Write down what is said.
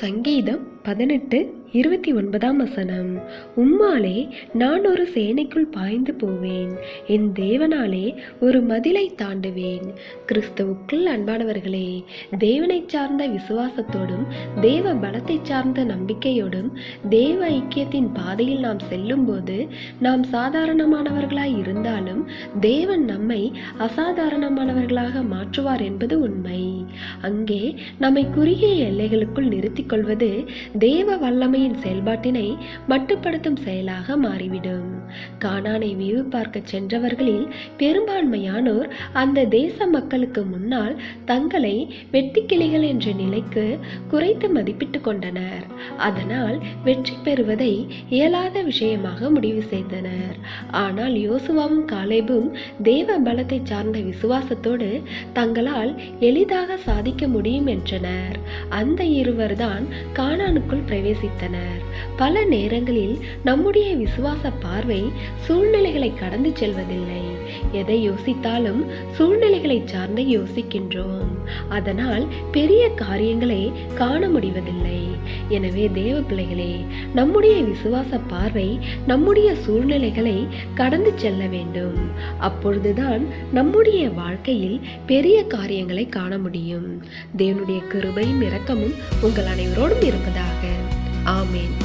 சங்கீதம் 18:29 உம்மாலே நான் ஒரு சேனைக்குள் பாய்ந்து போவேன், என் தேவனாலே ஒரு மதிலை தாண்டுவேன். கிறிஸ்துவுக்குள் அன்பானவர்களே, தேவனை சார்ந்த விசுவாசத்தோடும் தேவ பலத்தை சார்ந்த நம்பிக்கையோடும் தேவ ஐக்கியத்தின் பாதையில் நாம் செல்லும் போது நாம் சாதாரணமானவர்களாய் இருந்தாலும் தேவன் நம்மை அசாதாரணமானவர்களாக மாற்றுவார் என்பது உண்மை. அங்கே நம்மை குறுகிய எல்லைகளுக்குள் நிறுத்திக் கொள்வது தேவ வல்லமையின் செயல்பாட்டினை மட்டுப்படுத்தும் செயலாக மாறிவிடும். கானானை வீவு பார்க்க சென்றவர்களில் பெரும்பான்மையானோர் அந்த தேச மக்களுக்கு முன்னால் தங்களை வெட்டுக்கிளிகள் என்ற நிலைக்கு குறைத்து மதிப்பிட்டு கொண்டனர். அதனால் வெற்றி பெறுவதை இயலாத விஷயமாக முடிவு செய்தனர். ஆனால் யோசுவாவும் காலேபும் தேவ பலத்தை சார்ந்த விசுவாசத்தோடு தங்களால் எளிதாக சாதிக்க முடியும் என்றனர். அந்த இருவர்தான் கானானுக்குள் பிரவேசித்தனர். பல நேரங்களில் நம்முடைய விசுவாச பார்வை சூழ்நிலைகளை கடந்து செல்வதில்லை. எதை யோசித்தாலும் சூழ்நிலைகளை சார்ந்து யோசிக்கின்றோம். அதனால் பெரிய காரியங்களை காண முடிவதில்லை. எனவே தேவ பிள்ளைகளே, நம்முடைய விசுவாச பார்வை நம்முடைய சூழ்நிலைகளை கடந்து செல்ல வேண்டும். அப்பொழுதுதான் நம்முடைய வாழ்க்கையில் பெரிய காரியங்களை காண முடியும். தேவனுடைய கிருபையும் இரக்கமும் உங்கள் அனைவரோடும் இருப்பதாக. ஆமேன்.